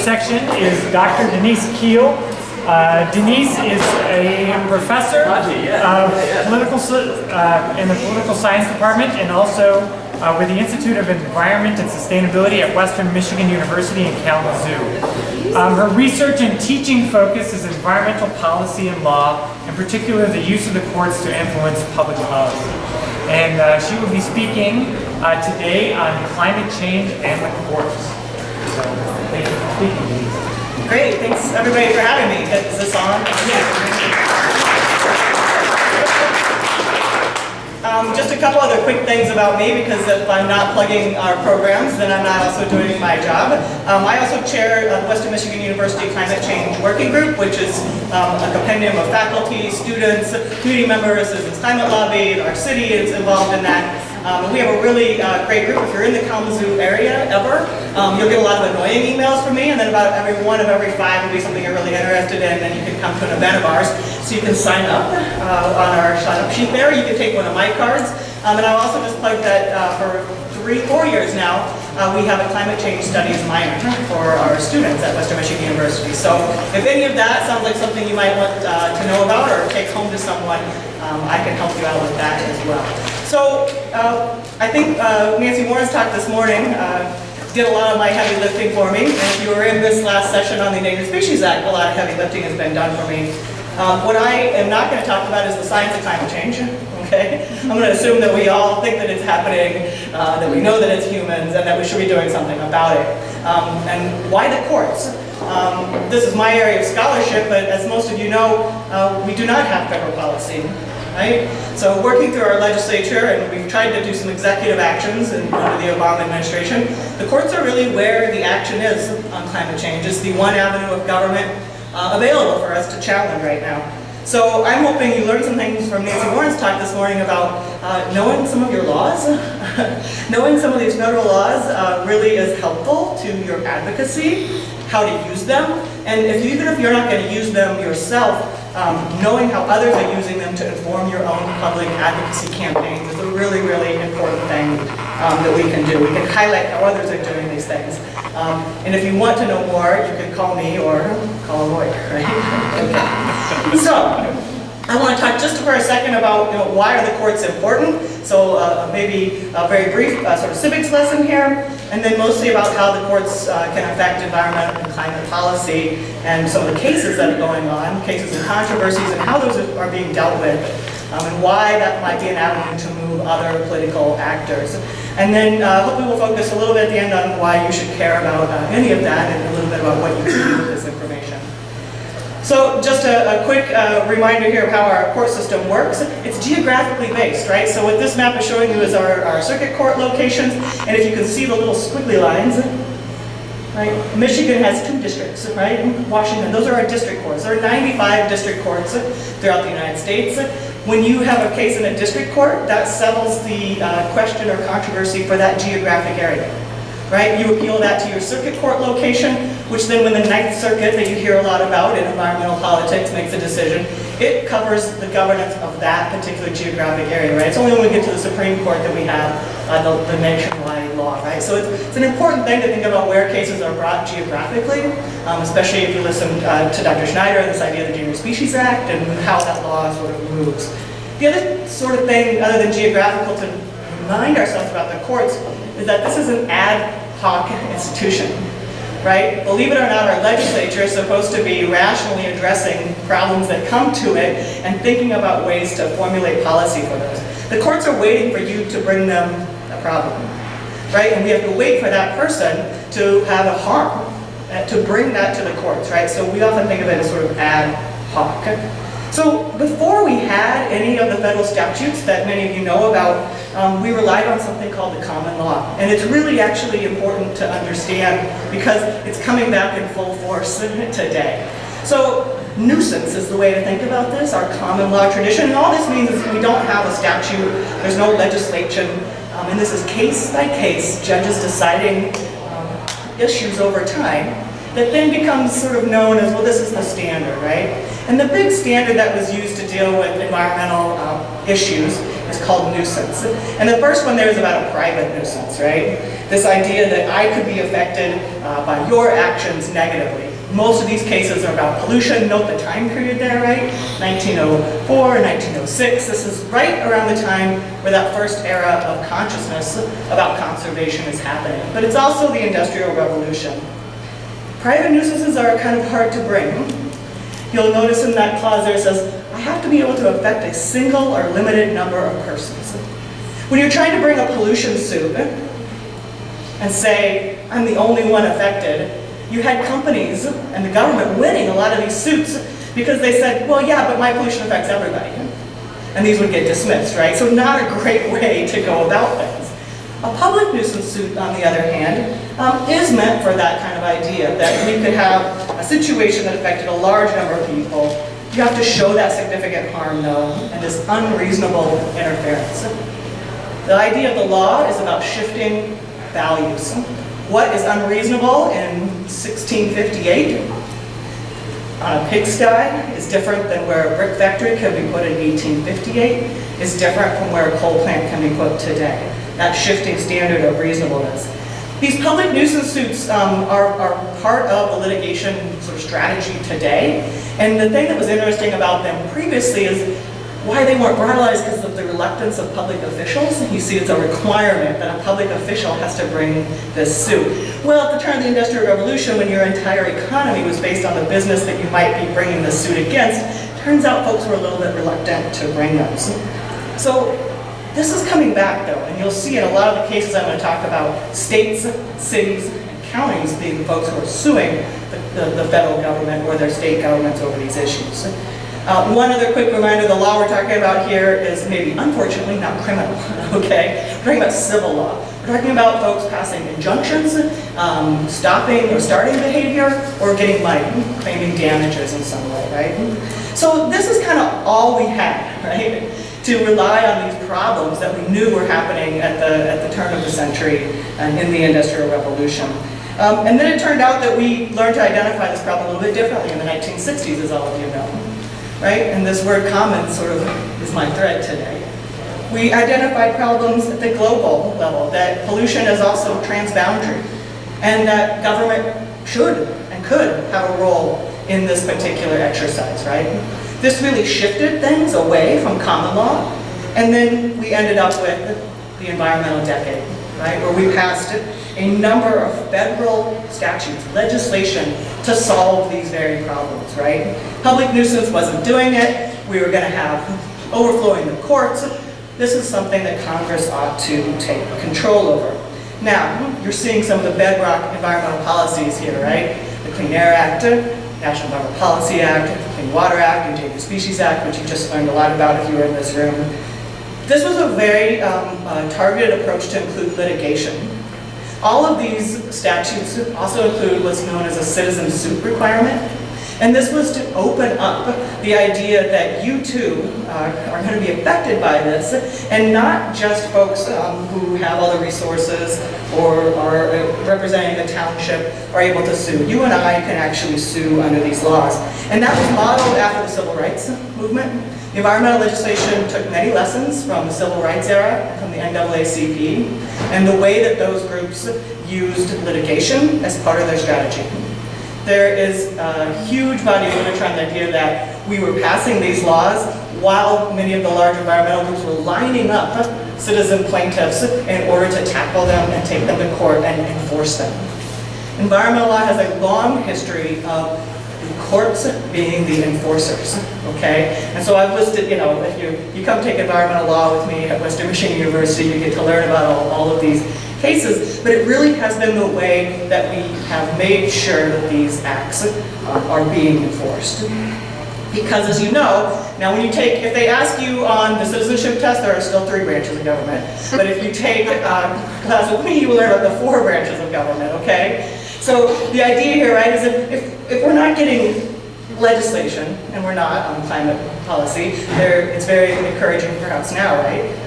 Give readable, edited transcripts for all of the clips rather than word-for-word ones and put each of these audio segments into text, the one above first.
section is Dr. Denise Keele. Denise is a professor of in the political science department and also with the Institute of Environment and Sustainability at Western Michigan University in Kalamazoo. Her research and teaching focus is environmental policy and law, in particular the use of the courts to influence public policy. And she will be speaking today on climate change and the courts. So, thank you for speaking, Denise. Great, thanks everybody for having me. Is this on? Just a couple other quick things about me, because if I'm not plugging our programs, then I'm not also doing my job. I also chair the Western Michigan University Climate Change Working Group, which is a compendium of faculty, students, community members, Citizens Climate Lobby, our city is involved in that. We have a really great group. If you're in the Kalamazoo area ever, you'll get a lot of annoying emails from me, and then about every 1 of every 5 will be something you're really interested in, and you can come to an event of ours. So you can sign up on our sign-up sheet there. You can take one of my cards. And I'll also just plug that for 3-4 years now, we have a climate change studies minor for our students at Western Michigan University. So if any of that sounds like something you might want to know about or take home to someone, I can help you out with that as well. So I think Nancy Moore's talk this morning did a lot of my heavy lifting for me. And if you were in this last session on the Endangered Species Act, a lot of heavy lifting has been done for me. What I am not going to talk about is the science of climate change. Okay? I'm going to assume that we all think that it's happening, that we know that it's humans, and that we should be doing something about it. And why the courts? This is my area of scholarship, but as most of you know, we do not have federal policy. Right? So working through our legislature, and we've tried to do some executive actions under the Obama administration, the courts are really where the action is on climate change. It's the one avenue of government available for us to challenge right now. So I'm hoping you learned some things from Nancy Warren's talk this morning about knowing some of your laws. Knowing some of these federal laws really is helpful to your advocacy, how to use them, and even if you're not going to use them yourself, knowing how others are using them to inform your own public advocacy campaigns is a really, really important thing that we can do. We can highlight how others are doing these things. And if you want to know more, you can call me or call a lawyer, right? Okay. So, I want to talk just for a second about why are the courts important. So maybe a very brief sort of civics lesson here, and then mostly about how the courts can affect environmental and climate policy and some of the cases that are going on, cases and controversies, and how those are being dealt with, and why that might be an avenue to move other political actors. And then hopefully we'll focus a little bit at the end on why you should care about any of that, and a little bit about what you can do with this information. So just a quick reminder here of how our court system works. It's geographically based, right? So what this map is showing you is our circuit court locations, and if you can see the little squiggly lines, right? Michigan has 2 districts, right? Washington, those are our district courts. There are 95 district courts throughout the United States. When you have a case in a district court, that settles the question or controversy for that geographic area. Right? You appeal that to your circuit court location, which then when the 9th Circuit that you hear a lot about in environmental politics makes a decision, it covers the governance of that particular geographic area, right? It's only when we get to the Supreme Court that we have the nationwide law, right? So it's an important thing to think about where cases are brought geographically, especially if you listen to Dr. Schneider and this idea of the Endangered Species Act and how that law sort of moves. The other sort of thing, other than geographical, to remind ourselves about the courts is that this is an ad hoc institution, right? Believe it or not, our legislature is supposed to be rationally addressing problems that come to it and thinking about ways to formulate policy for those. The courts are waiting for you to bring them a problem, right? And we have to wait for that person to have a harm, to bring that to the courts, right? So we often think of it as sort of ad hoc. So before we had any of the federal statutes that many of you know about, we relied on something called the common law. And it's really actually important to understand because it's coming back in full force today. So nuisance is the way to think about this, our common law tradition. And all this means is we don't have a statute, there's no legislation, and this is case by case, judges deciding issues over time that then becomes sort of known as, well, this is the standard, right? And the big standard that was used to deal with environmental issues is called nuisance. And the first one there is about a private nuisance, right? This idea that I could be affected by your actions negatively. Most of these cases are about pollution. Note the time period there, right? 1904, 1906. This is right around the time where that first era of consciousness about conservation is happening. But it's also the Industrial Revolution. Private nuisances are kind of hard to bring. You'll notice in that clause there it says, I have to be able to affect a single or limited number of persons. When you're trying to bring a pollution suit and say, I'm the only one affected, you had companies and the government winning a lot of these suits because they said, well, yeah, but my pollution affects everybody. And these would get dismissed, right? So not a great way to go about things. A public nuisance suit, on the other hand, is meant for that kind of idea, that we could have a situation that affected a large number of people. You have to show that significant harm, though, and this unreasonable interference. The idea of the law is about shifting values. What is unreasonable in 1658 on a pigsty is different than where a brick factory can be put in 1858, is different from where a coal plant can be put today. That shifting standard of reasonableness. These public nuisance suits are part of the litigation sort of strategy today. And the thing that was interesting about them previously is why they weren't brutalized because of the reluctance of public officials. You see, it's a requirement that a public official has to bring this suit. Well, at the turn of the Industrial Revolution, when your entire economy was based on the business that you might be bringing this suit against, turns out folks were a little bit reluctant to bring those. So this is coming back, though, and you'll see in a lot of the cases I'm going to talk about, states, cities, and counties being the folks who are suing the federal government or their state governments over these issues. One other quick reminder, the law we're talking about here is maybe, unfortunately, not criminal, okay? We're talking about civil law. We're talking about folks passing injunctions, stopping or starting behavior, or getting money, claiming damages in some way, right? So this is kind of all we had, right? To rely on these problems that we knew were happening at the turn of the century and in the Industrial Revolution. And then it turned out that we learned to identify this problem a little bit differently in the 1960s, as all of you know. Right? And this word common sort of is my thread today. We identified problems at the global level, that pollution is also transboundary, and that government should and could have a role in this particular exercise, right? This really shifted things away from common law, and then we ended up with the environmental decade, right? Where we passed a number of federal statutes, legislation to solve these very problems, right? Public nuisance wasn't doing it. We were going to have overflowing the courts. This is something that Congress ought to take control over. Now, you're seeing some of the bedrock environmental policies here, right? The Clean Air Act, National Environmental Policy Act, the Clean Water Act, Endangered Species Act, which you just learned a lot about if you were in this room. This was a very targeted approach to include litigation. All of these statutes also include what's known as a citizen suit requirement. And this was to open up the idea that you too are going to be affected by this, and not just folks who have all the resources or are representing the township are able to sue. You and I can actually sue under these laws. And that was modeled after the Civil Rights Movement. The environmental legislation took many lessons from the Civil Rights era, from the NAACP, and the way that those groups used litigation as part of their strategy. There is a huge body of literature on the idea that we were passing these laws while many of the large environmental groups were lining up citizen plaintiffs in order to tackle them and take them to court and enforce them. Environmental law has a long history of the courts being the enforcers, okay? And so I've listed, you know, if you come take environmental law with me at Western Michigan University, you get to learn about all of these cases, but it really has been the way that we have made sure that these acts are being enforced. Because as you know, now when you take, if they ask you on the citizenship test, there are still 3 branches of government. But if you take a class with me, you will learn about the 4 branches of government, okay? So the idea here, right, is if we're not getting legislation, and we're not on climate policy, it's very encouraging perhaps now, right?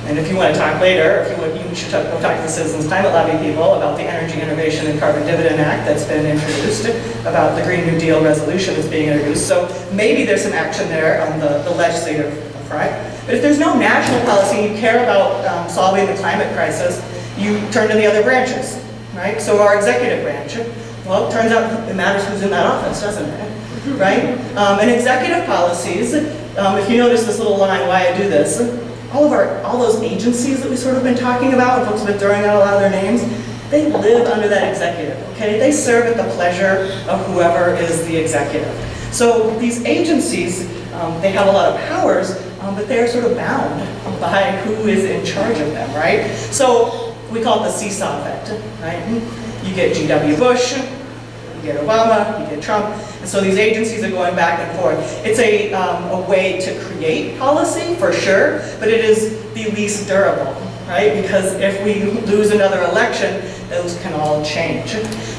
And if you want to talk later, you should go talk to the Citizens Climate Lobby people about the Energy Innovation and Carbon Dividend Act that's been introduced, about the Green New Deal resolution that's being introduced. So maybe there's some action there on the legislative front. But if there's no national policy and you care about solving the climate crisis, you turn to the other branches, right? So our executive branch, well, it turns out it matters who's in that office, doesn't it? Right? And executive policies, if you notice this little line, why I do this, all those agencies that we've sort of been talking about, and folks have been throwing out a lot of their names, they live under that executive, okay? They serve at the pleasure of whoever is the executive. So these agencies, they have a lot of powers, but they're sort of bound by who is in charge of them, right? So we call it the seesaw effect, right? You get G.W. Bush, you get Obama, you get Trump, and so these agencies are going back and forth. It's a way to create policy, for sure, but it is the least durable, right? Because if we lose another election, those can all change.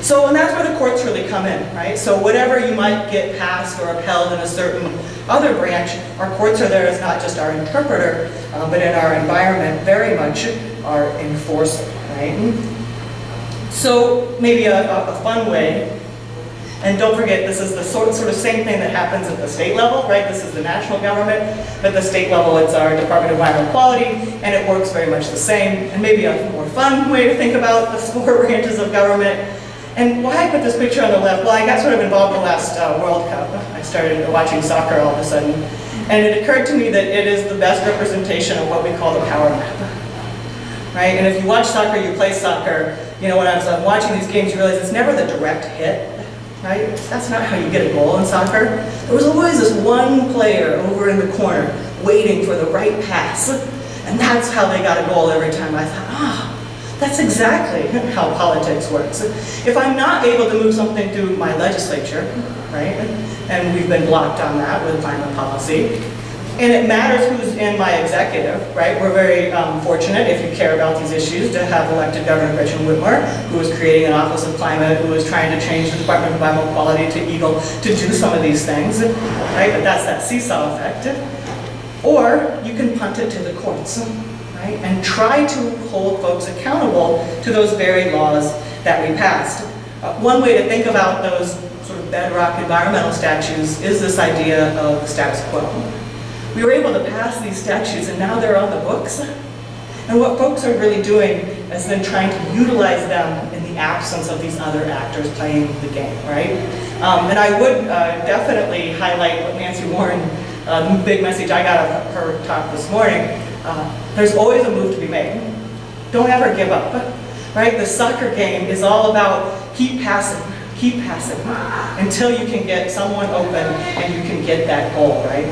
So, and that's where the courts really come in, right? So whatever you might get passed or upheld in a certain other branch, our courts are there as not just our interpreter, but in our environment, very much our enforcer, right? So maybe a fun way, and don't forget, this is the sort of same thing that happens at the state level, right? This is the national government, but at the state level it's our Department of Environmental Quality, and it works very much the same. And maybe a more fun way to think about the 4 branches of government. And why I put this picture on the left? Well, I got sort of involved in the last World Cup. I started watching soccer all of a sudden, and it occurred to me that it is the best representation of what we call the power map. Right? And if you watch soccer, you play soccer, you know, when I was watching these games, you realize it's never the direct hit. Right? That's not how you get a goal in soccer. There was always this one player over in the corner waiting for the right pass. And that's how they got a goal every time. I thought, that's exactly how politics works. If I'm not able to move something through my legislature, right, and we've been blocked on that with climate policy, and it matters who's in my executive, right? We're very fortunate, if you care about these issues, to have elected Governor Gretchen Whitmer, who is creating an Office of Climate, who is trying to change the Department of Environmental Quality to EGLE to do some of these things, right? But that's that seesaw effect. Or you can punt it to the courts, right? And try to hold folks accountable to those very laws that we passed. One way to think about those sort of bedrock environmental statutes is this idea of the status quo. We were able to pass these statutes and now they're on the books. And what folks are really doing is then trying to utilize them in the absence of these other actors playing the game, right? And I would definitely highlight what Nancy Warren, the big message I got out of her talk this morning. There's always a move to be made. Don't ever give up, right? The soccer game is all about keep passing, until you can get someone open and you can get that goal, right?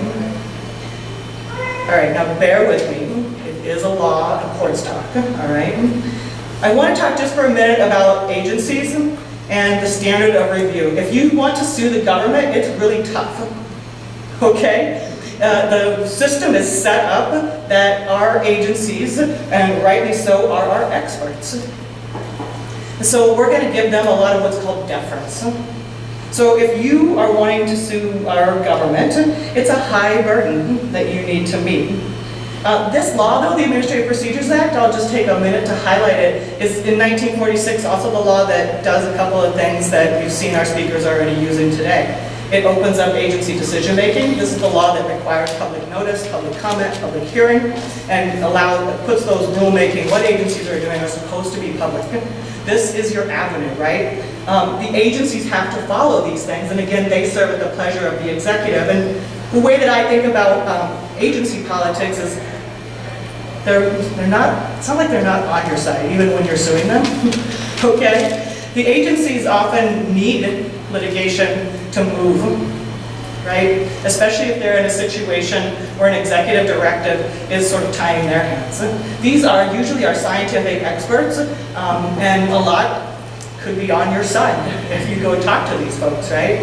All right, now bear with me. It is a law and courts talk, all right? I want to talk just for a minute about agencies and the standard of review. If you want to sue the government, it's really tough, okay? The system is set up that our agencies, and rightly so, are our experts. So we're going to give them a lot of what's called deference. So if you are wanting to sue our government, it's a high burden that you need to meet. This law, though, the Administrative Procedures Act, I'll just take a minute to highlight it, is in 1946 also the law that does a couple of things that you've seen our speakers already using today. It opens up agency decision making. This is the law that requires public notice, public comment, public hearing, and puts those rulemaking, what agencies are doing are supposed to be public. This is your avenue, right? The agencies have to follow these things, and again, they serve at the pleasure of the executive. And the way that I think about agency politics is it's not like they're not on your side, even when you're suing them, okay? The agencies often need litigation to move, right? Especially if they're in a situation where an executive directive is sort of tying their hands. These are usually our scientific experts, and a lot could be on your side if you go talk to these folks, right?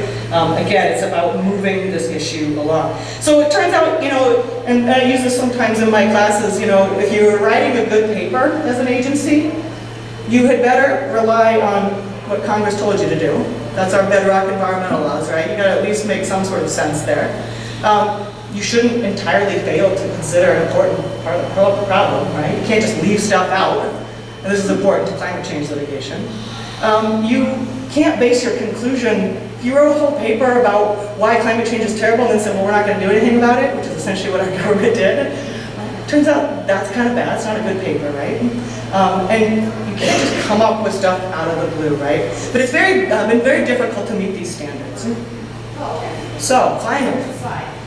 Again, it's about moving this issue along. So it turns out, you know, and I use this sometimes in my classes, you know, if you're writing a good paper as an agency, you had better rely on what Congress told you to do. That's our bedrock environmental laws, right? You gotta at least make some sort of sense there. You shouldn't entirely fail to consider an important part of the problem, right? You can't just leave stuff out. And this is important to climate change litigation. You can't base your conclusion, if you wrote a whole paper about why climate change is terrible and then said, well, we're not gonna do anything about it, which is essentially what our government did, Turns out that's kind of bad. It's not a good paper, right? And you can't just come up with stuff out of the blue, right? But it's been very difficult to meet these standards. So, finally,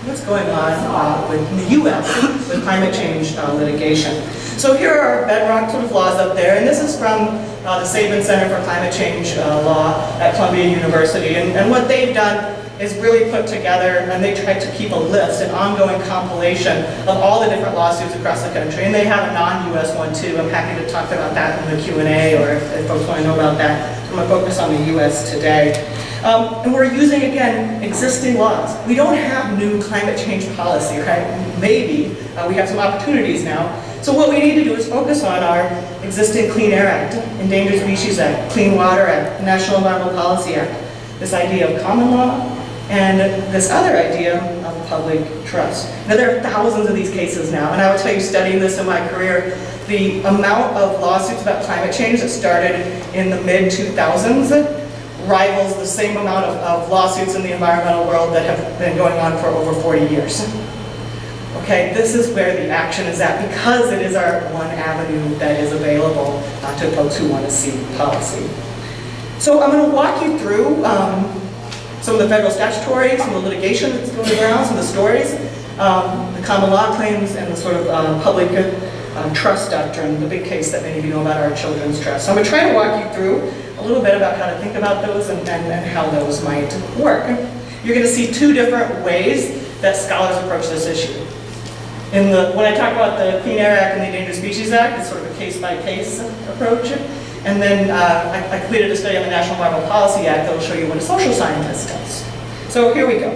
what's going on in the U.S. with climate change litigation? So here are bedrock sort of laws up there, and this is from the Sabin Center for Climate Change Law at Columbia University. And what they've done is really put together, and they tried to keep a list, an ongoing compilation of all the different lawsuits across the country. And they have a non-US one too. I'm happy to talk about that in the Q&A, or if folks want to know about that. I'm going to focus on the US today. And we're using, again, existing laws. We don't have new climate change policy, right? Maybe we have some opportunities now. So what we need to do is focus on our existing Clean Air Act, Endangered Species Act, Clean Water Act, National Environmental Policy Act, this idea of common law, and this other idea of public trust. Now, there are thousands of these cases now, and I will tell you, studying this in my career, the amount of lawsuits about climate change that started in the mid-2000s rivals the same amount of lawsuits in the environmental world that have been going on for over 40 years. Okay, this is where the action is at, because it is our one avenue that is available to folks who want to see policy. So I'm going to walk you through some of the federal statutory, some of the litigation that's going around, some of the stories, the common law claims, and the sort of public trust doctrine, the big case that many of you know about, our children's trust. So I'm going to try to walk you through a little bit about how to think about those and how those might work. You're going to see two different ways that scholars approach this issue. When I talk about the Clean Air Act and the Endangered Species Act, it's sort of a case-by-case approach. And then I completed a study on the National Environmental Policy Act that will show you what a social scientist does. So here we go.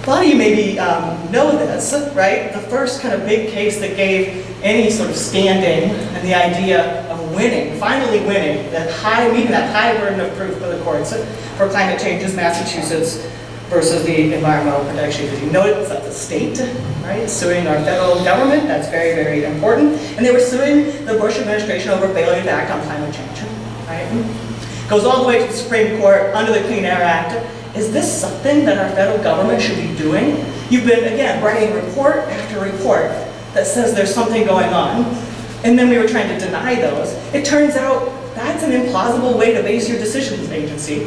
A lot of you maybe know this, right? The first kind of big case that gave any sort of standing and the idea of winning, finally winning, meeting that high burden of proof for the courts for climate change is Massachusetts versus the Environmental Protection Agency. You notice that the state, right, suing our federal government. That's very, very important. And they were suing the Bush administration over failure to act on climate change, right? Goes all the way to the Supreme Court under the Clean Air Act. Is this something that our federal government should be doing? You've been, again, writing report after report that says there's something going on. And then we were trying to deny those. It turns out that's an implausible way to base your decisions, agency.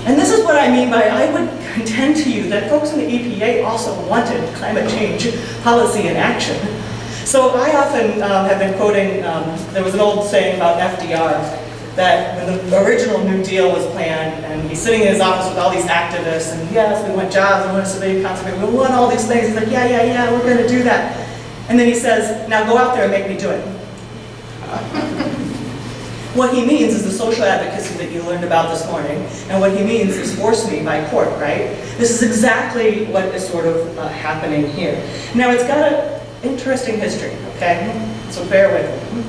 And this is what I mean by, I would contend to you that folks in the EPA also wanted climate change policy in action. So I often have been quoting, there was an old saying about FDR, that when the original New Deal was planned, and he's sitting in his office with all these activists, and yes, we want jobs, we want civilian conservation, we want all these things. He's like, yeah, we're gonna do that. And then he says, now go out there and make me do it. What he means is the social advocacy that you learned about this morning, and what he means is force me by court, right? This is exactly what is sort of happening here. Now, it's got an interesting history, okay? So bear with me.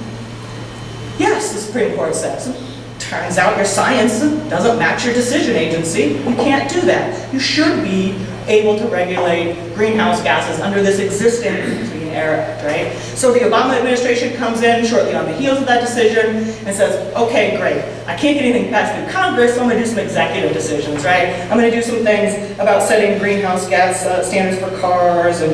Yes, the Supreme Court says, turns out your science doesn't match your decision, agency. You can't do that. You should be able to regulate greenhouse gases under this existing Clean Air Act, right? So the Obama administration comes in shortly on the heels of that decision and says, okay, great. I can't get anything passed through Congress, so I'm going to do some executive decisions, right? I'm going to do some things about setting greenhouse gas standards for cars, and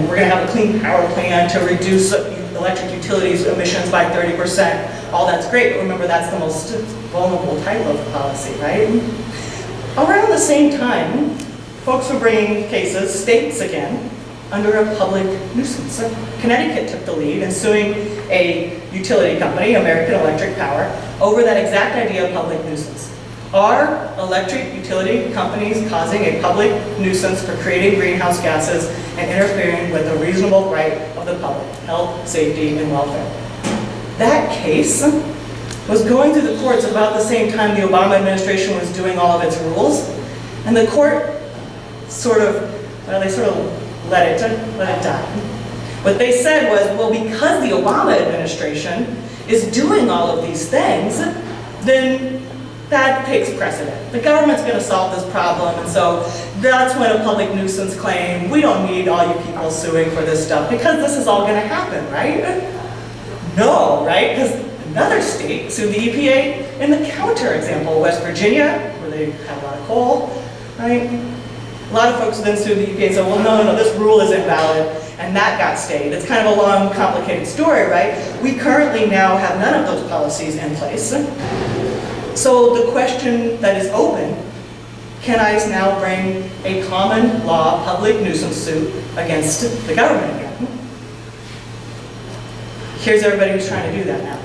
we're going to have a clean power plan to reduce electric utilities emissions by 30%. All that's great, but remember that's the most vulnerable type of policy, right? Around the same time, folks were bringing cases, states again, under a public nuisance. Connecticut took the lead in suing a utility company, American Electric Power, over that exact idea of public nuisance. Are electric utility companies causing a public nuisance for creating greenhouse gases and interfering with the reasonable right of the public, health, safety, and welfare? That case was going through the courts about the same time the Obama administration was doing all of its rules, and the court sort of let it die. What they said was, well, because the Obama administration is doing all of these things, then that takes precedent. The government's going to solve this problem, and so that's when a public nuisance claim, we don't need all you people suing for this stuff, because this is all going to happen, right? No, right? Because another state sued the EPA in the counter-example, West Virginia, where they have a lot of coal, right? A lot of folks then sued the EPA and said, well, no, this rule is invalid, and that got stayed. It's kind of a long, complicated story, right? We currently now have none of those policies in place. So the question that is open, can I now bring a common law public nuisance suit against the government again? Here's everybody who's trying to do that now.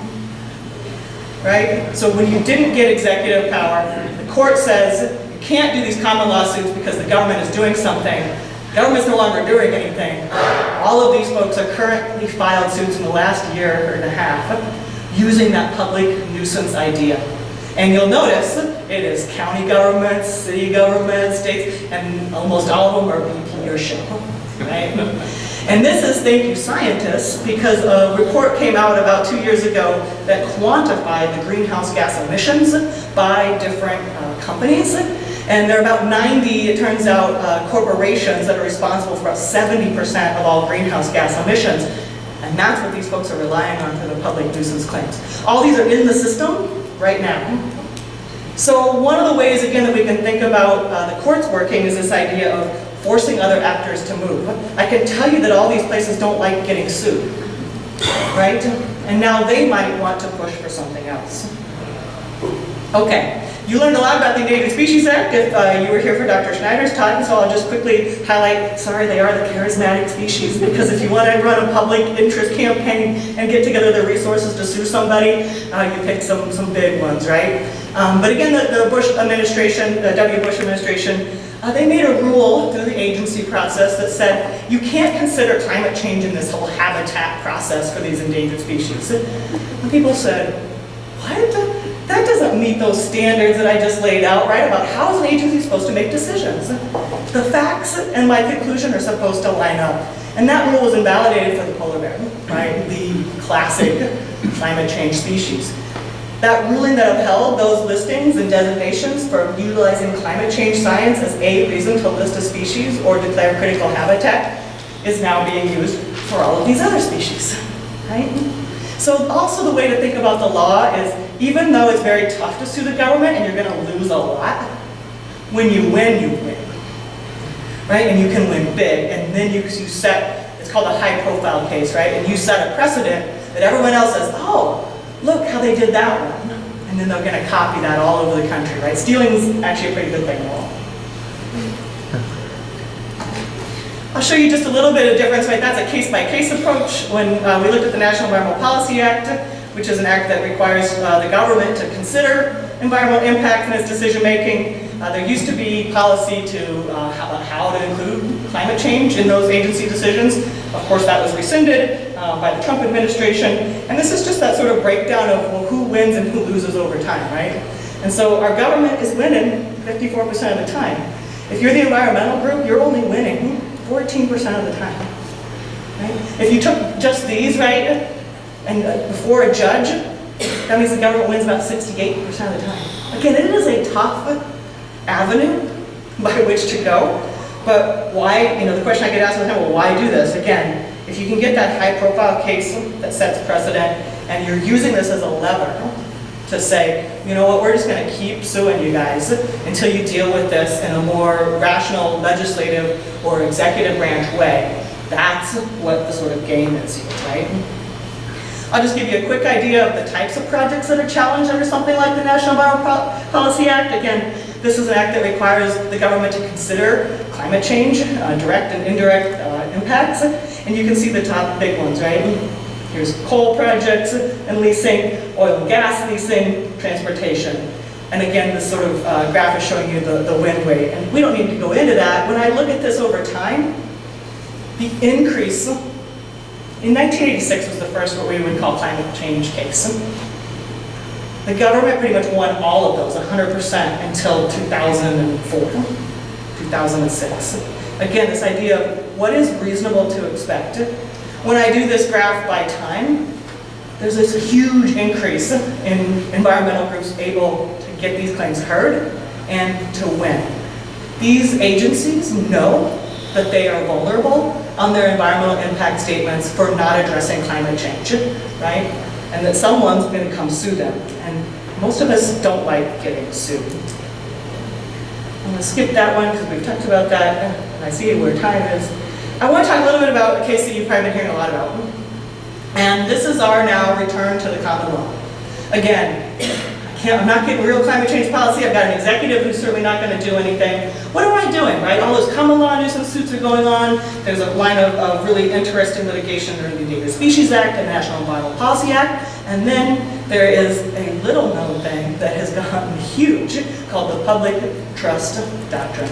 Right? So when you didn't get executive power, the court says you can't do these common lawsuits because the government is doing something. The government's no longer doing anything. All of these folks are currently filed suits in the last year and a half using that public nuisance idea. And you'll notice it is county governments, city governments, states, and almost all of them are BP or Shell. Right? And this is, thank you scientists, because a report came out about 2 years ago that quantified the greenhouse gas emissions by different companies. And there are about 90, it turns out, corporations that are responsible for about 70% of all greenhouse gas emissions. And that's what these folks are relying on for the public nuisance claims. All these are in the system right now. So one of the ways, again, that we can think about the courts working is this idea of forcing other actors to move. I can tell you that all these places don't like getting sued, right? And now they might want to push for something else. Okay, you learned a lot about the Endangered Species Act if you were here for Dr. Schneider's talk, so I'll just quickly highlight, sorry, they are the charismatic species, because if you want to run a public interest campaign and get together the resources to sue somebody, you pick some big ones, right? But again, the Bush administration, the W. Bush administration, they made a rule through the agency process that said you can't consider climate change in this whole habitat process for these endangered species. And people said, what? That doesn't meet those standards that I just laid out, right? About how is an agency supposed to make decisions? The facts and my conclusion are supposed to line up. And that rule was invalidated for the polar bear, right? The classic climate change species. That ruling that upheld those listings and designations for utilizing climate change science as a reason to list a species or declare critical habitat is now being used for all of these other species, right? So also the way to think about the law is, even though it's very tough to sue the government and you're going to lose a lot, when you win, right? And you can win big, and then you set, it's called a high profile case, right? And you set a precedent that everyone else says, oh, look how they did that one. And then they're going to copy that all over the country, right? Stealing is actually a pretty good thing in law. I'll show you just a little bit of difference, right? That's a case-by-case approach. When we looked at the National Environmental Policy Act, which is an act that requires the government to consider environmental impact in its decision-making. There used to be policy to how to include climate change in those agency decisions. Of course, that was rescinded by the Trump administration. And this is just that sort of breakdown of, well, who wins and who loses over time, right? And so our government is winning 54% of the time. If you're the environmental group, you're only winning 14% of the time, right? If you took just these, right, and before a judge, that means the government wins about 68% of the time. Again, it is a tough avenue by which to go, but why, the question I get asked all the time, well, why do this? Again, if you can get that high profile case that sets precedent, and you're using this as a lever to say, you know what, we're just gonna keep suing you guys until you deal with this in a more rational legislative or executive branch way. That's what the sort of game is here, right? I'll just give you a quick idea of the types of projects that are challenged under something like the National Environmental Policy Act. Again, this is an act that requires the government to consider climate change, direct and indirect impacts. And you can see the top big ones, right? Here's coal projects and leasing, oil and gas leasing, transportation. And again, this sort of graph is showing you the win rate. And we don't need to go into that. When I look at this over time, the increase, in 1986 was the first what we would call climate change case. The government pretty much won all of those, 100%, until 2004, 2006. Again, this idea of what is reasonable to expect. When I do this graph by time, there's this huge increase in environmental groups able to get these claims heard and to win. These agencies know that they are vulnerable on their environmental impact statements for not addressing climate change, right? And that someone's going to come sue them. And most of us don't like getting sued. I'm going to skip that one because we've talked about that, and I see where time is. I want to talk a little bit about a case that you've probably been hearing a lot about. And this is our now return to the common law. Again, I'm not getting real climate change policy. I've got an executive who's certainly not going to do anything. What am I doing, right? All those common law nuisance suits are going on. There's a line of really interesting litigation under the Endangered Species Act and National Environmental Policy Act. And then there is a little known thing that has gotten huge called the Public Trust Doctrine.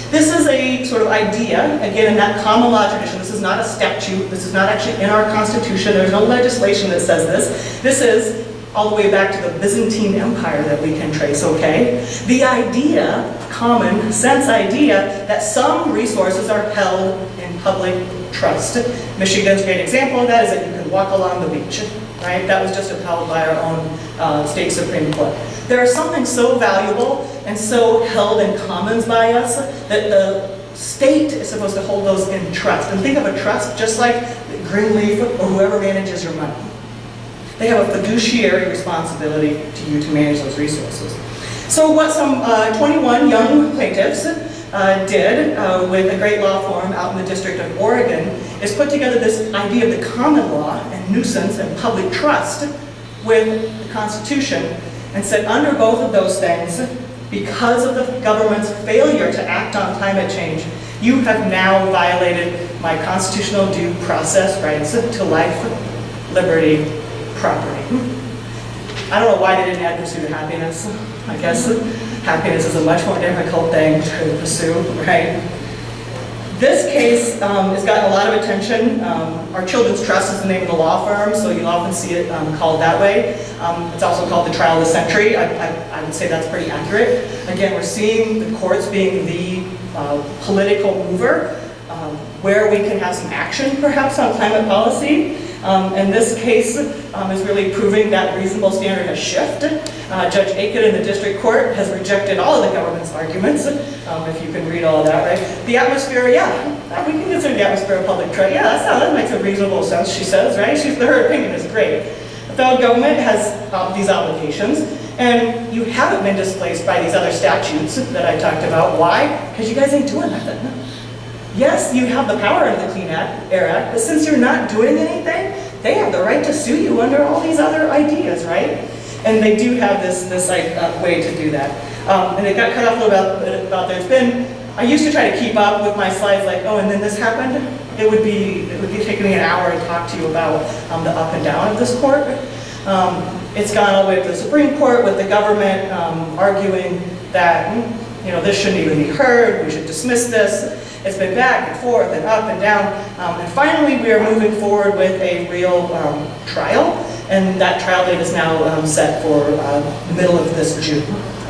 This is a sort of idea, again, in that common law tradition. This is not a statute. This is not actually in our Constitution. There's no legislation that says this. This is all the way back to the Byzantine Empire that we can trace, okay? The idea, common sense idea, that some resources are held in public trust. Michigan's a great example of that is that you can walk along the beach, right? That was just upheld by our own state Supreme Court. There is something so valuable and so held in commons by us that the state is supposed to hold those in trust. And think of a trust just like Greenleaf or whoever manages your money. They have a fiduciary responsibility to you to manage those resources. So what some 21 young plaintiffs did with a great law firm out in the District of Oregon is put together this idea of the common law and nuisance and public trust with the Constitution and said under both of those things, because of the government's failure to act on climate change, you have now violated my constitutional due process rights to life, liberty, property. I don't know why they didn't add pursuit of happiness. I guess happiness is a much more difficult thing to pursue, right? This case has gotten a lot of attention. Our Children's Trust is the name of the law firm, so you'll often see it called that way. It's also called the trial of the century. I would say that's pretty accurate. Again, we're seeing the courts being the political mover where we can have some action, perhaps, on climate policy. And this case is really proving that reasonable standard has shifted. Judge Aiken in the district court has rejected all of the government's arguments, if you can read all of that, right? The atmosphere, yeah, we can consider the atmosphere a public trust. Yeah, that makes a reasonable sense, she says, right? Her opinion is great. The federal government has these obligations, and you haven't been displaced by these other statutes that I talked about. Why? Because you guys ain't doing nothing. Yes, you have the power under the Clean Air Act, but since you're not doing anything, they have the right to sue you under all these other ideas, right? And they do have this way to do that. And it got cut off a little bit about there. It's been, I used to try to keep up with my slides like, oh, and then this happened. It would be taking me an hour to talk to you about the up and down of this court. It's gone all the way to the Supreme Court with the government arguing that, you know, this shouldn't even be heard, we should dismiss this. It's been back and forth and up and down, and finally we are moving forward with a real trial, and that trial date is now set for the middle of this June,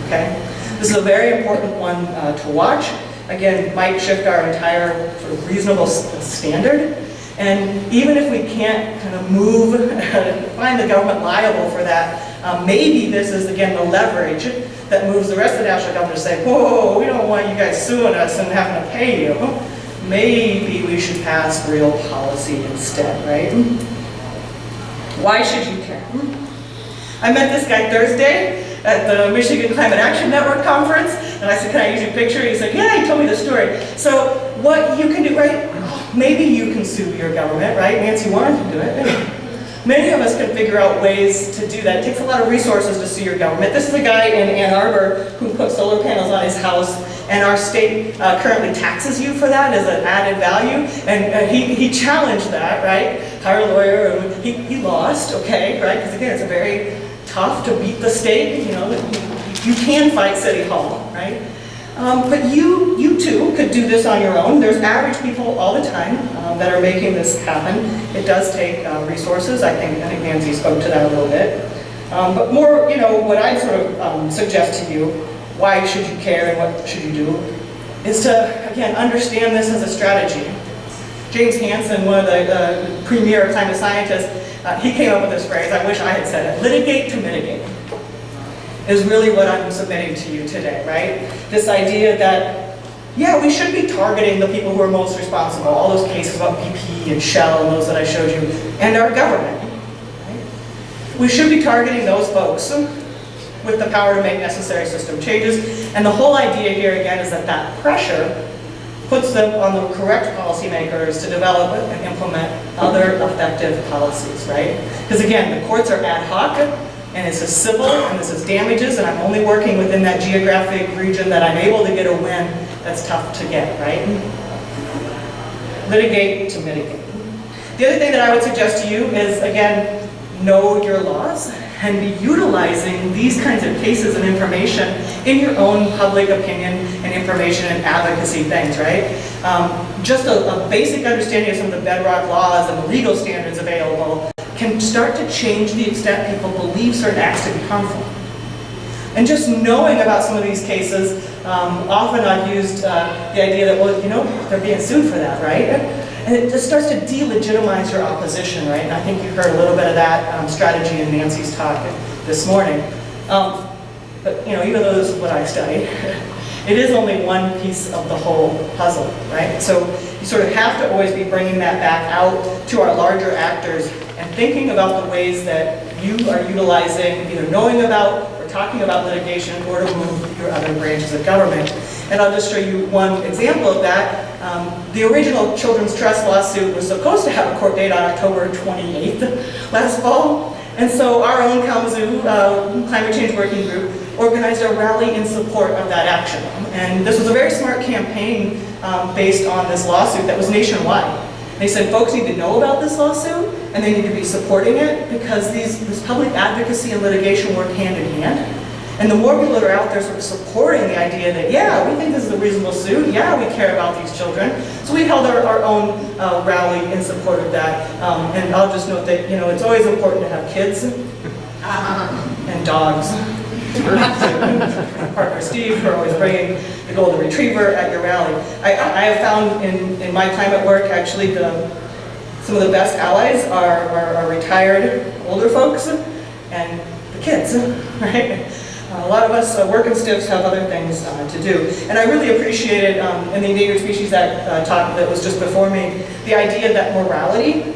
okay? This is a very important one to watch. Again, might shift our entire sort of reasonable standard, and even if we can't kind of find the government liable for that, maybe this is, again, the leverage that moves the rest of the national government to say, whoa, we don't want you guys suing us and having to pay you. Maybe we should pass real policy instead, right? Why should you care? I met this guy Thursday at the Michigan Climate Action Network conference, and I said, can I use your picture? He said, yeah, he told me the story. So what you can do, right? Maybe you can sue your government, right? Nancy Warren can do it. Many of us can figure out ways to do that. It takes a lot of resources to sue your government. This is a guy in Ann Arbor who put solar panels on his house, and our state currently taxes you for that as an added value. And he challenged that, right? Hired a lawyer, and he lost, okay, right? Because again, it's a very tough to beat the state. You know, you can fight City Hall, right? But you too could do this on your own. There's average people all the time that are making this happen. It does take resources. I think Nancy spoke to that a little bit. But more, you know, what I'd sort of suggest to you, why should you care and what should you do, is to, again, understand this as a strategy. James Hansen, one of the premier climate scientists, he came up with this phrase, I wish I had said it, litigate to mitigate, is really what I'm submitting to you today, right? This idea that, yeah, we should be targeting the people who are most responsible, all those cases about BP and Shell and those that I showed you, and our government. Right? We should be targeting those folks with the power to make necessary system changes, and the whole idea here, again, is that that pressure puts them on the correct policymakers to develop and implement other effective policies, right? Because again, the courts are ad hoc, and it's a civil, and this is damages, and I'm only working within that geographic region that I'm able to get a win that's tough to get, right? Litigate to mitigate. The other thing that I would suggest to you is, again, know your laws and be utilizing these kinds of cases and information in your own public opinion and information and advocacy things, right? Just a basic understanding of some of the bedrock laws and the legal standards available can start to change the extent people believe certain acts to be harmful. And just knowing about some of these cases, often I've used the idea that, well, you know, they're being sued for that, right? And it just starts to delegitimize your opposition, right? And I think you heard a little bit of that strategy in Nancy's talk this morning. But, you know, even though this is what I study, it is only one piece of the whole puzzle, right? So you sort of have to always be bringing that back out to our larger actors and thinking about the ways that you are utilizing, either knowing about or talking about litigation or to move your other branches of government. And I'll just show you one example of that. The original children's trust lawsuit was supposed to have a court date on October 28th last fall. And so our own Kalamazoo Climate Change Working Group organized a rally in support of that action. And this was a very smart campaign based on this lawsuit that was nationwide. They said folks need to know about this lawsuit and they need to be supporting it because this public advocacy and litigation work hand in hand. And the more people that are out there sort of supporting the idea that, yeah, we think this is a reasonable suit, yeah, we care about these children. So we held our own rally in support of that. And I'll just note that, you know, it's always important to have kids and dogs. My partner Steve for always bringing the golden retriever at your rally. I have found in my time at work, actually, some of the best allies are retired older folks and the kids, right? A lot of us working stiffs have other things to do. And I really appreciated in the Endangered Species Act talk that was just before me, the idea that morality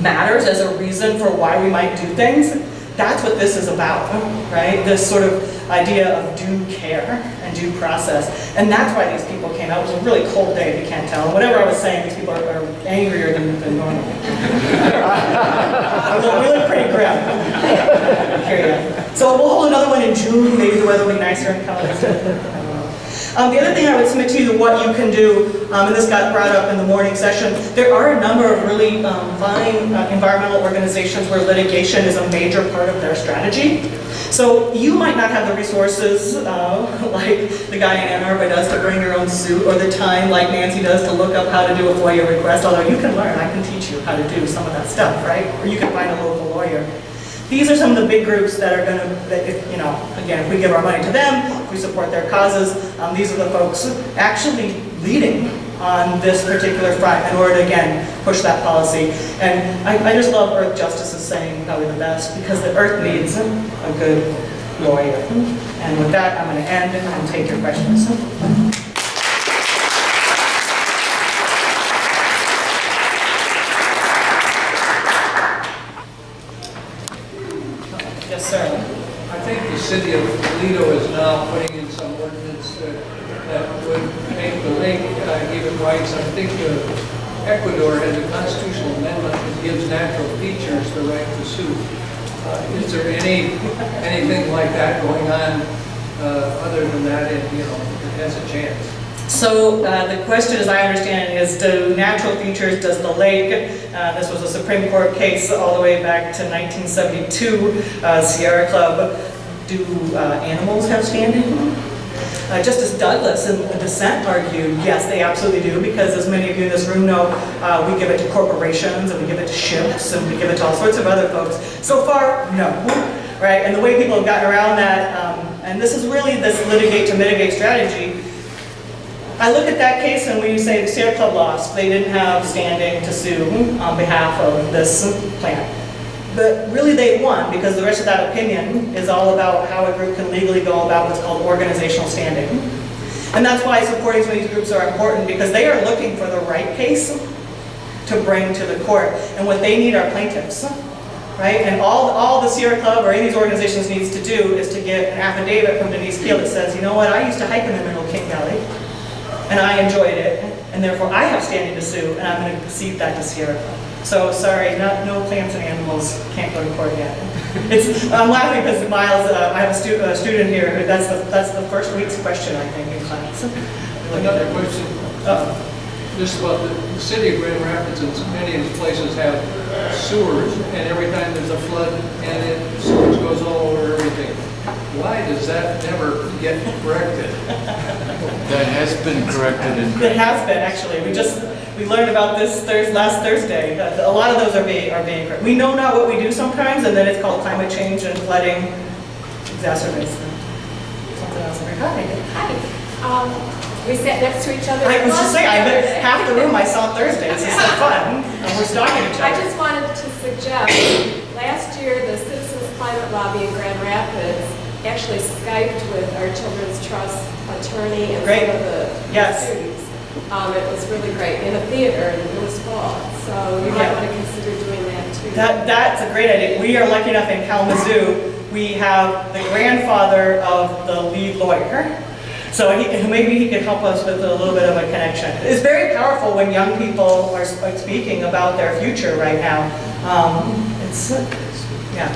matters as a reason for why we might do things. That's what this is about, right? This sort of idea of due care and due process. And that's why these people came out. It was a really cold day, if you can't tell. And whatever I was saying, these people are angrier than normal. It was really pretty grim. So we'll hold another one in June. Maybe the weather will be nicer in Kalamazoo. The other thing I would submit to you, what you can do, and this got brought up in the morning session, there are a number of really fine environmental organizations where litigation is a major part of their strategy. So you might not have the resources like the guy in Ann Arbor does to bring your own suit, or the time like Nancy does to look up how to do a FOIA request, although you can learn. I can teach you how to do some of that stuff, right? Or you can find a local lawyer. These are some of the big groups that are going to, you know, again, if we give our money to them, if we support their causes, these are the folks actually leading on this particular front in order to, again, push that policy. And I just love Earth Justice is saying probably the best, because the Earth needs a good lawyer. And with that, I'm going to end and take your questions. Yes, sir. I think the city of Toledo is now putting in some ordinance that would make the lake even rights. I think Ecuador has a constitutional amendment that gives natural features the right to sue. Is there anything like that going on other than that? It, you know, it has a chance. So the question, as I understand it, is do natural features, does the lake, this was a Supreme Court case all the way back to 1972, Sierra Club, do animals have standing? Justice Douglas in the dissent argued, yes, they absolutely do, because as many of you in this room know, we give it to corporations, and we give it to ships, and we give it to all sorts of other folks. So far, no, right? And the way people have gotten around that, and this is really this litigate to mitigate strategy. I look at that case and we say the Sierra Club lost. They didn't have standing to sue on behalf of this plant. But really they won, because the rest of that opinion is all about how a group can legally go about what's called organizational standing. And that's why supporting some of these groups are important, because they are looking for the right case to bring to the court. And what they need are plaintiffs, right? And all the Sierra Club or any of these organizations needs to do is to get an affidavit from Denise Keele that says, you know what, I used to hike in the middle of King Valley. and I enjoyed it, and therefore I have standing to sue, and I'm going to cede that to Sierra Club. So sorry, no plants and animals can't go to court yet. I'm laughing because Miles, I have a student here who that's the first week's question, I think, in class. Another question. Just about the city of Grand Rapids and many of these places have sewers, and every time there's a flood, and it sewage goes all over everything. Why does that never get corrected? That has been corrected in. It has been, actually. We learned about this last Thursday. A lot of those are being corrected. We know now what we do sometimes, and then it's called climate change and flooding exacerbates them. Something else. Hi. We sat next to each other. I was just saying, I bet half the room I saw Thursday. This is so fun. And we're stalking each I other. just wanted to suggest, last year the Citizens Climate Lobby in Grand Rapids actually Skyped with our Children's Trust attorney and Great. some of the Yes. students. It was really great in a theater in Lewis Fall. So you might Yeah. want to consider doing that too. That's a great idea. We are lucky enough in Kalamazoo, we have the grandfather of the lead lawyer. So maybe he could help us with a little bit of a connection. It's very powerful when young people are speaking about their future right now. Yeah.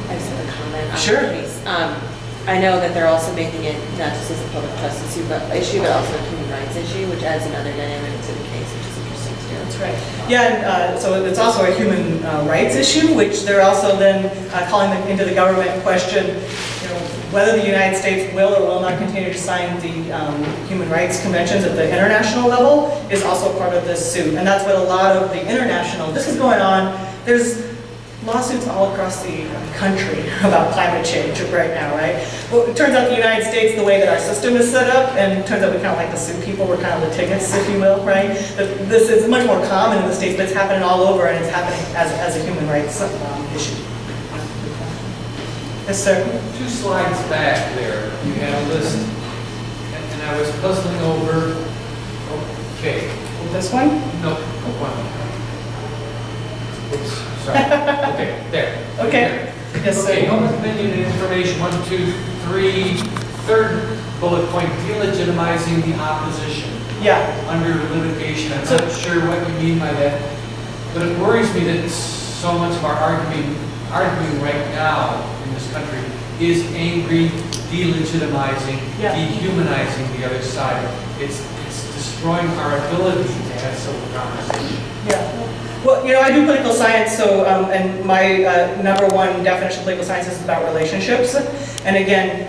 I just have a comment on Sure. the case. I know that they're also making it not just as a public trust issue, but also a human rights issue, which adds another dynamic to the case, which is interesting too. That's right. Yeah, and so it's also a human rights issue, which they're also then calling into the government question, whether the United States will or will not continue to sign the human rights conventions at the international level is also part of this suit. And that's what a lot of the international, this is going on, there's lawsuits all across the country about climate change right now, right? Well, it turns out the United States, the way that our system is set up, and it turns out we kind of like to sue people, we're kind of litigates, if you will, right? But this is much more common in the States, but it's happening all over, and it's happening as a human rights issue. Yes, sir? 2 slides back there, you had a list, and I was puzzling over, okay, This one? no, one. Oops, sorry, okay, there. Okay. Yes, sir. Okay, home opinion and information, 1, 2, 3, third bullet point, delegitimizing the opposition Yeah. under litigation. I'm not sure what you mean by that, but it worries me that so much of our arguing right now in this country is angry, delegitimizing, Yeah. dehumanizing the other side. It's destroying our ability to have civil conversation. Yeah. Well, I do political science, so, and my number one definition of political science is about relationships. And again,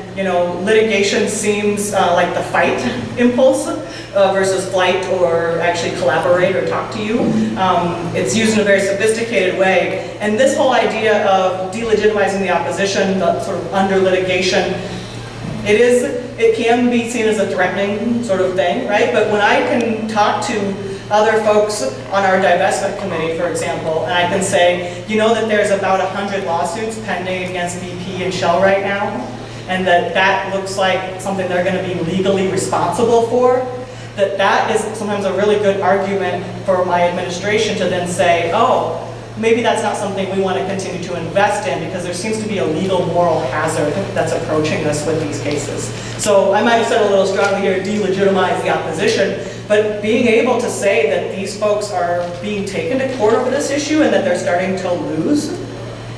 litigation seems like the fight impulse versus flight or actually collaborate or talk to you. It's used in a very sophisticated way. And this whole idea of delegitimizing the opposition, the sort of under litigation, it can be seen as a threatening sort of thing, right? But when I can talk to other folks on our divestment committee, for example, and I can say, that there's about 100 lawsuits pending against BP and Shell right now, and that looks like something they're going to be legally responsible for, that is sometimes a really good argument for my administration to then say, oh, maybe that's not something we want to continue to invest in because there seems to be a legal moral hazard that's approaching us with these cases. So I might have said a little strongly here, delegitimize the opposition, but being able to say that these folks are being taken to court over this issue and that they're starting to lose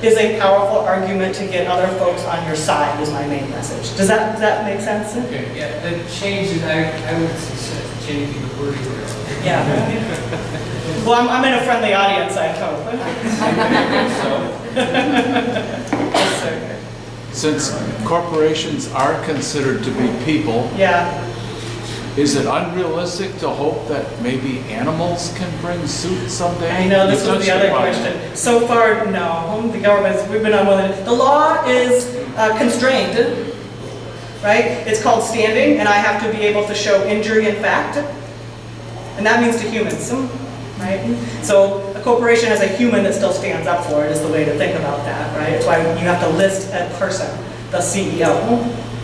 is a powerful argument to get other folks on your side is my main message. Does that make sense? Okay, yeah, that changes, I would suggest changing the wording there. Yeah. Well, I'm in a friendly audience, I hope. Yes, sir. Since corporations are considered to be people, Yeah. is it unrealistic to hope that maybe animals can bring suit someday? I know, this You was the touched other upon it. question. So far, no. The government's, we've been unwilling. The law is constrained, right? It's called standing, and I have to be able to show injury in fact. And that means to humans, right? So a corporation has a human that still stands up for it is the way to think about that, right? It's why you have to list a person, the CEO,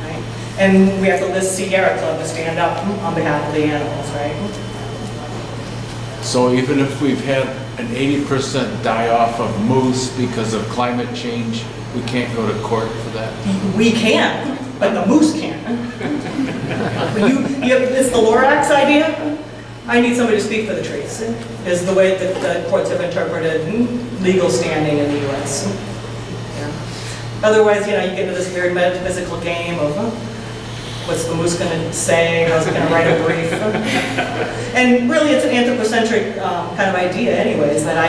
right? And we have to list Sierra Club to stand up on behalf of the animals, right? So even if we've had an 80% die-off of moose because of climate change, we can't go to court for that? We can, but the moose can't. It's the Lorax idea. I need somebody to speak for the trees, is the way that the courts have interpreted legal standing in the U.S. Yeah. Otherwise, you get into this weird metaphysical game of what's the moose going to say, how's it going to write a brief. And really it's an anthropocentric kind of idea anyways, that I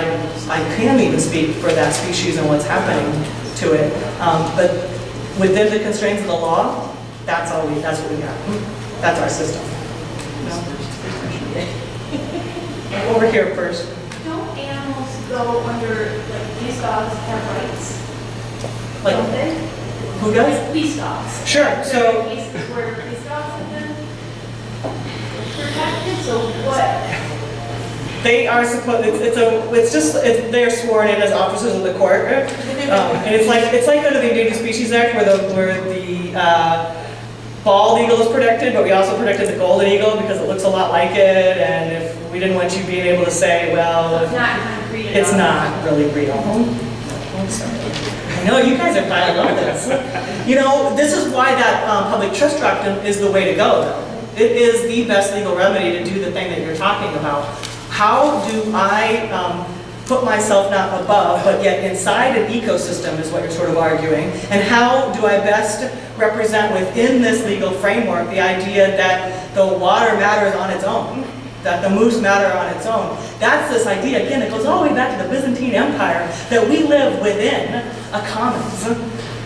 can even speak for that species and what's happening to it. But within the constraints of the law, that's what we got. That's our system. Over here first. Don't animals go under, like, police dogs have rights? Like, Don't they? who does? Police dogs. Sure, so, Cases where police dogs have been protected, so what? they are supposed, they're sworn in as officers of the court. And it's like under the Endangered Species Act where the bald eagle is protected, but we also protected the golden eagle because it looks a lot like it, and if we didn't want you being able to say, well, It's not concrete enough. it's not really real. I'm sorry. I know, you guys are piling on this. This is why that public trust doctrine is the way to go, though. It is the best legal remedy to do the thing that you're talking about. How do I put myself not above, but yet inside an ecosystem is what you're sort of arguing, and how do I best represent within this legal framework the idea that the water matters on its own, that the moose matter on its own. That's this idea, again, it goes all the way back to the Byzantine Empire, that we live within a commons,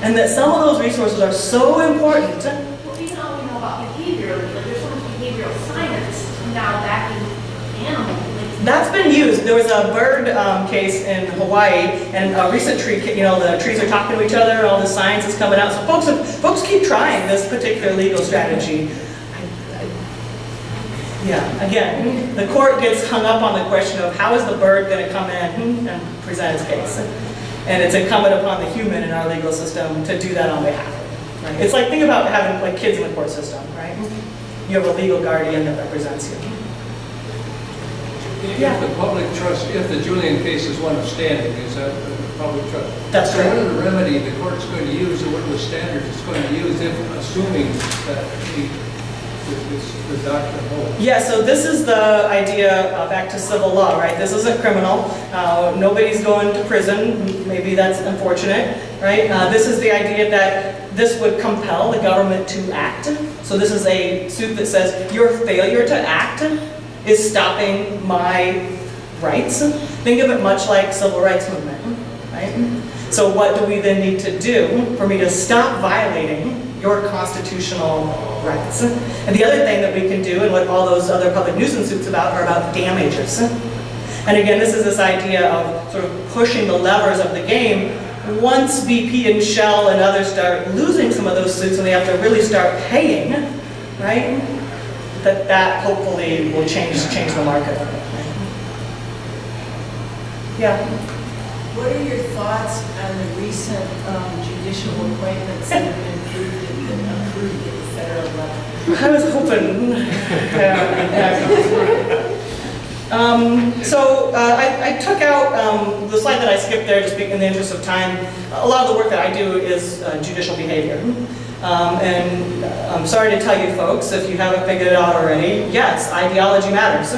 and that some of those resources are so important. Well, even though we know about behavior, there's so much behavioral science now backing animals. That's been used. There was a bird case in Hawaii, and a recent tree, the trees are talking to each other, all the science is coming out. So folks keep trying this particular legal strategy. Yeah, again, the court gets hung up on the question of how is the bird going to come in and present its case. And it's incumbent upon the human in our legal system to do that on behalf of it. Right? It's like, think about having like kids in the court system, right? You have a legal guardian that represents you. If the public trust, if the Julian case is one of standing, is that the public trust? That's So right. what are the remedy the court's going to use, or what are the standards it's going to use, if assuming that the doctrine holds? Yeah, so this is the idea, back to civil law, right? This isn't criminal. Nobody's going to prison. Maybe that's unfortunate, right? This is the idea that this would compel the government to act. So this is a suit that says your failure to act is stopping my rights. Think of it much like civil rights movement, right? So what do we then need to do for me to stop violating your constitutional rights? And the other thing that we can do, and what all those other public nuisance suits are about damages. And again, this is this idea of sort of pushing the levers of the game. Once BP and Shell and others start losing some of those suits and they have to really start paying, right? That hopefully will change the market. Yeah. What are your thoughts on the recent judicial appointments that have been approved at the federal level? I was hoping. I took out the slide that I skipped there just in the interest of time. A lot of the work that I do is judicial behavior. And I'm sorry to tell you folks, if you haven't figured it out already, yes, ideology matters.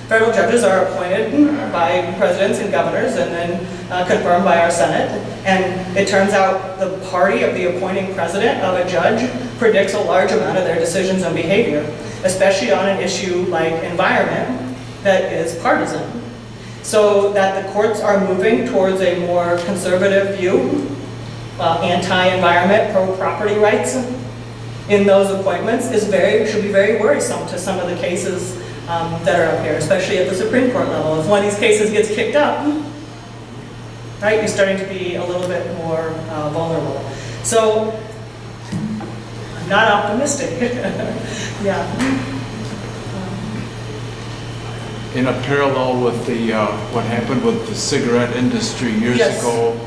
Federal judges are appointed by presidents and governors and then confirmed by our Senate. And it turns out the party of the appointing president of a judge predicts a large amount of their decisions and behavior, especially on an issue like environment that is partisan. So that the courts are moving towards a more conservative view, anti-environment, pro-property rights in those appointments should be very worrisome to some of the cases that are up here, especially at the Supreme Court level. If one of these cases gets kicked up, right, you're starting to be a little bit more vulnerable. So, I'm not optimistic. Yeah. In a parallel with the what happened with the cigarette industry years Yes. ago,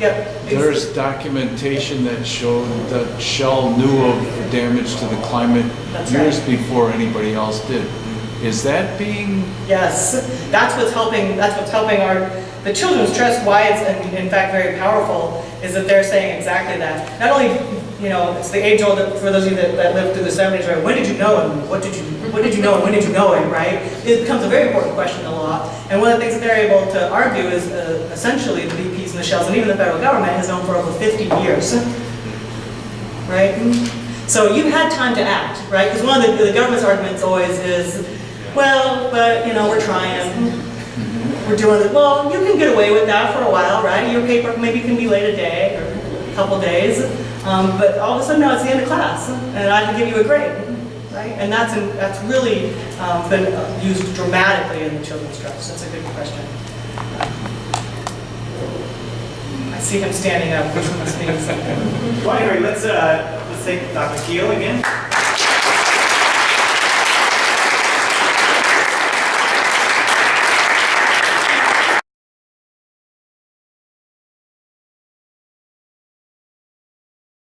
Yep. there's documentation that showed that Shell knew of the damage to the climate That's years right. before anybody else did. Is that being, Yes, that's what's helping the children's trust, why it's in fact very powerful, is that they're saying exactly that. Not only, it's the age old, for those of you that lived through the 70s, right? When did you know and what did you know and when did you know it, right? It becomes a very important question in the law. And one of the things that they're able to argue is essentially the VPs and the shells, and even the federal government has known for over 50 years, right? So you've had time to act, right? Because one of the government's arguments always is, well, but, we're trying. We're doing it. Well, you can get away with that for a while, right? Your paper maybe can be late a day or a couple days. But all of a sudden, no, it's the end of class, and I can give you a grade, right? And that's really been used dramatically in the children's trust. That's a good question. I see him standing up, which must mean something. Well, anyway, let's take Dr. Keele again.